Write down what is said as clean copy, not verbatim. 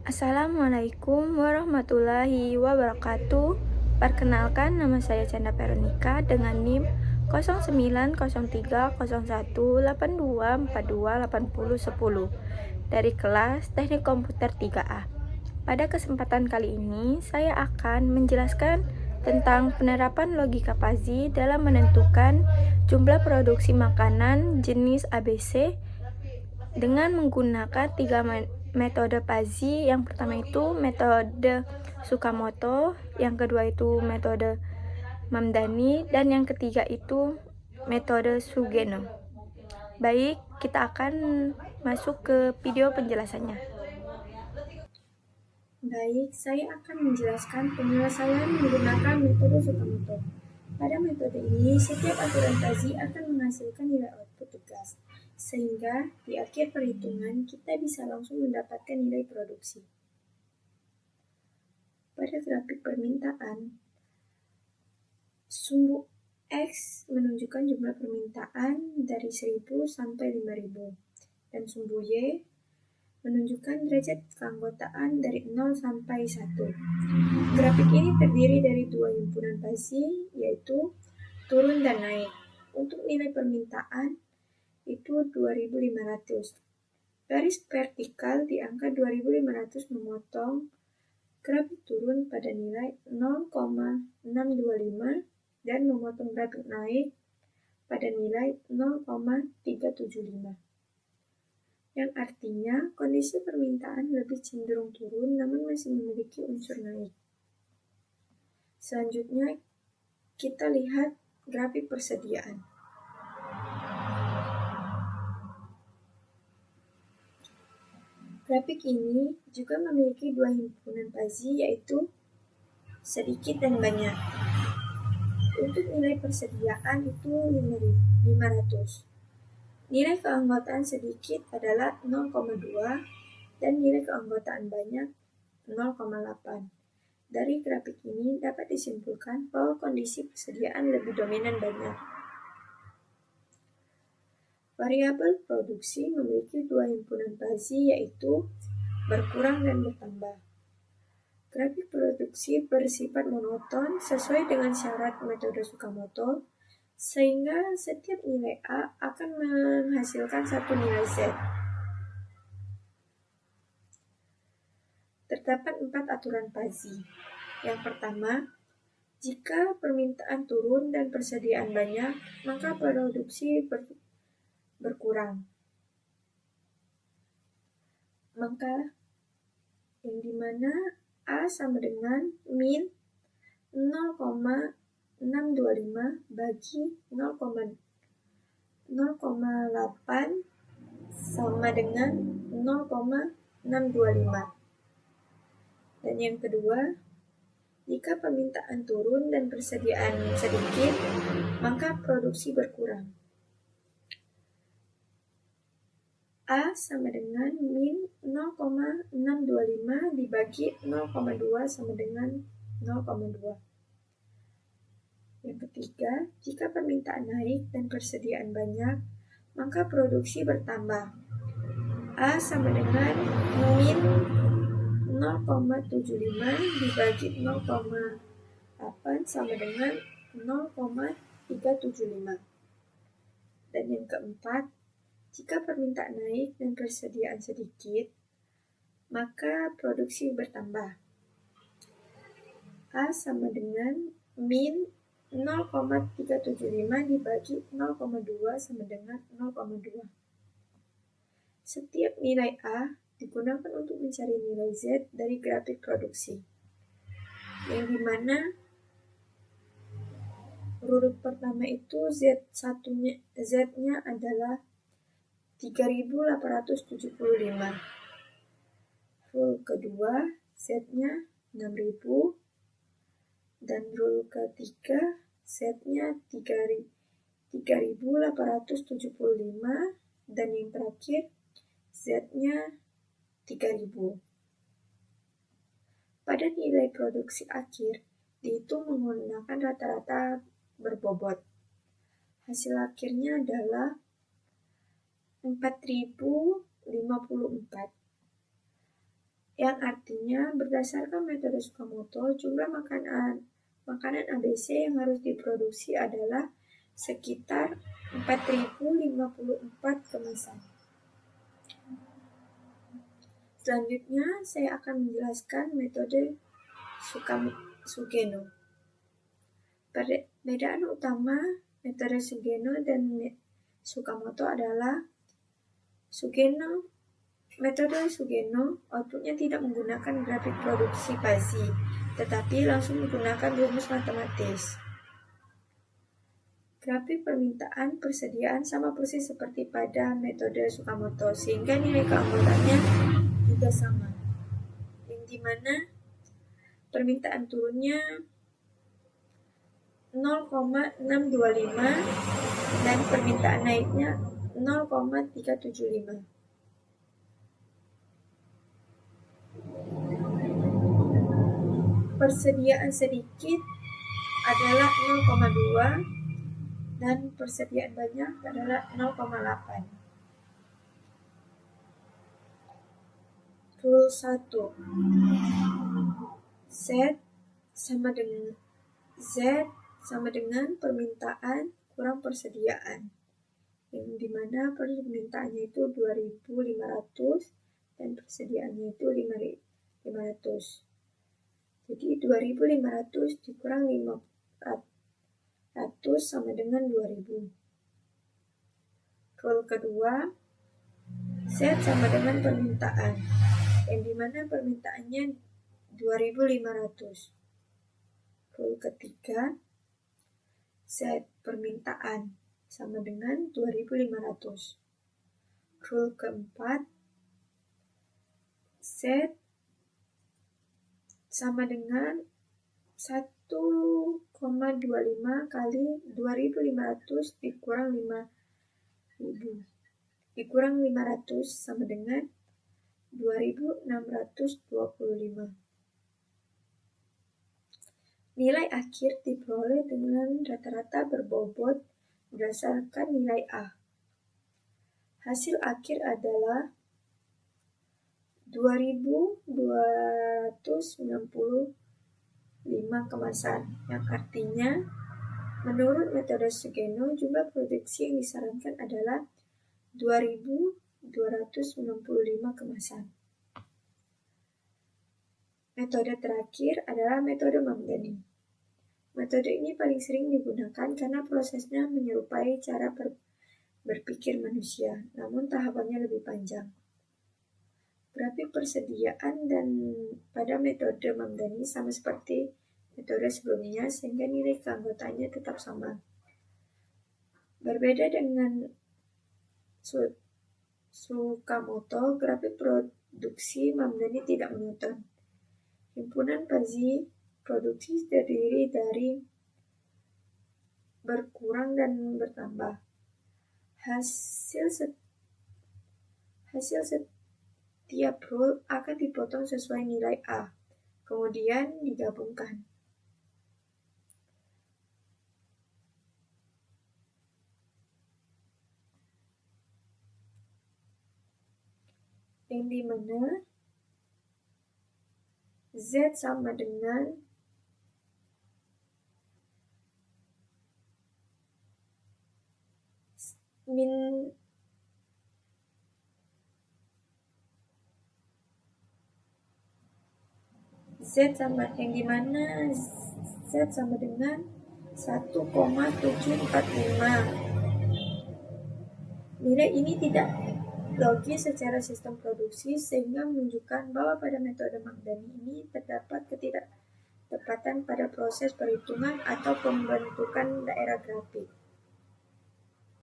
Assalamualaikum warahmatullahi wabarakatuh. Perkenalkan, nama saya Canda Veronica dengan NIM 09030182428010 dari kelas Teknik Komputer 3A. Pada kesempatan kali ini, saya akan menjelaskan tentang penerapan logika fuzzy dalam menentukan jumlah produksi makanan jenis ABC dengan menggunakan 3 metode fuzzy. Yang pertama itu metode Tsukamoto, yang kedua itu metode Mamdani, dan yang ketiga itu metode Sugeno. Baik, kita akan masuk ke video penjelasannya. Baik, saya akan menjelaskan penyelesaian menggunakan metode Tsukamoto. Pada metode ini, setiap aturan fuzzy akan menghasilkan nilai output tugas, sehingga di akhir perhitungan kita bisa langsung mendapatkan nilai produksi. Pada grafik permintaan, sumbu X menunjukkan jumlah permintaan dari 1000 sampai 5000, dan sumbu Y menunjukkan derajat keanggotaan dari 0 sampai 1. Grafik ini terdiri dari dua himpunan fuzzy, yaitu turun dan naik. Untuk nilai permintaan itu 2500. Garis vertikal di angka 2500 memotong grafik turun pada nilai 0,625 dan memotong grafik naik pada nilai 0,375. Yang artinya kondisi permintaan lebih cenderung turun namun masih memiliki unsur naik. Selanjutnya kita lihat grafik persediaan. Grafik ini juga memiliki dua himpunan fuzzy, yaitu sedikit dan banyak. Untuk nilai persediaan itu 500. Nilai keanggotaan sedikit adalah 0,2 dan nilai keanggotaan banyak 0,8. Dari grafik ini dapat disimpulkan bahwa kondisi persediaan lebih dominan banyak. Variabel produksi memiliki dua himpunan fuzzy, yaitu berkurang dan bertambah. Grafik produksi bersifat monoton sesuai dengan syarat metode Tsukamoto, sehingga setiap nilai A akan menghasilkan satu nilai Z. Terdapat 4 aturan fuzzy. Yang pertama, jika permintaan turun dan persediaan banyak, maka produksi berkurang. Maka yang dimana A sama dengan min 0,625 bagi 0,8 sama dengan 0,625. Dan yang kedua, jika permintaan turun dan persediaan sedikit, maka produksi berkurang. A sama dengan min 0,625 dibagi 0,2 sama dengan 0,2. Yang ketiga, jika permintaan naik dan persediaan banyak, maka produksi bertambah. A sama dengan min 0,75 dibagi 0,8 sama dengan 0,375. Dan yang keempat, jika permintaan naik dan persediaan sedikit, maka produksi bertambah. A sama dengan min 0,375 dibagi 0,2 sama dengan 0,2. Setiap nilai A digunakan untuk mencari nilai Z dari grafik produksi, yang dimana urut pertama itu Z-nya adalah 3.875. Rule kedua Z-nya 6.000 dan rule ketiga Z-nya 3.875 dan yang terakhir Z-nya 3.000. Pada nilai produksi akhir dihitung menggunakan rata-rata berbobot. Hasil akhirnya adalah 4.054. yang artinya berdasarkan metode Tsukamoto, jumlah makanan ABC yang harus diproduksi adalah sekitar 4054 kemasan. Selanjutnya, saya akan menjelaskan metode Sugeno. Perbedaan utama metode Sugeno dan Tsukamoto adalah metode Sugeno outputnya tidak menggunakan grafik produksi Fuzzy, tetapi langsung menggunakan rumus matematis. Grafik permintaan persediaan sama persis seperti pada metode Tsukamoto, sehingga nilai keanggotaannya juga sama, yang dimana permintaan turunnya 0,625 dan permintaan naiknya 0,375. Persediaan sedikit adalah 0,2 dan persediaan banyak adalah 0,8. Rule 1. Z sama dengan permintaan kurang persediaan, yang dimana permintaannya itu 2.500 dan persediaannya itu 500. Jadi 2.500 dikurang 500 sama dengan 2.000. Rule kedua, Z sama dengan permintaan, yang dimana permintaannya 2.500. Rule ketiga, Z permintaan sama dengan 2.500. Rule keempat, Z sama dengan 1,25 kali 2.500 dikurang 5.000 dikurang 500 sama dengan 2.625. Nilai akhir diperoleh dengan rata-rata berbobot berdasarkan nilai A. Hasil akhir adalah 2.295 kemasan, yang artinya menurut metode Sugeno jumlah produksi yang disarankan adalah 2.295 kemasan. Metode terakhir adalah metode Mamdani. Metode ini paling sering digunakan karena prosesnya menyerupai cara berpikir manusia, namun tahapannya lebih panjang. Grafik persediaan dan pada metode Mamdani sama seperti metode sebelumnya, sehingga nilai keanggotaannya tetap sama. Berbeda dengan Tsukamoto, grafik produksi Mamdani tidak monoton. Himpunan Fuzzy produksi terdiri dari berkurang dan bertambah. Hasil setiap rule akan dipotong sesuai nilai A, kemudian digabungkan. Yang dimana Z sama dengan Z sama dengan 1,745. Nilai ini tidak logis secara sistem produksi, sehingga menunjukkan bahwa pada metode Mamdani ini terdapat ketidaktepatan pada proses perhitungan atau pembentukan daerah grafik.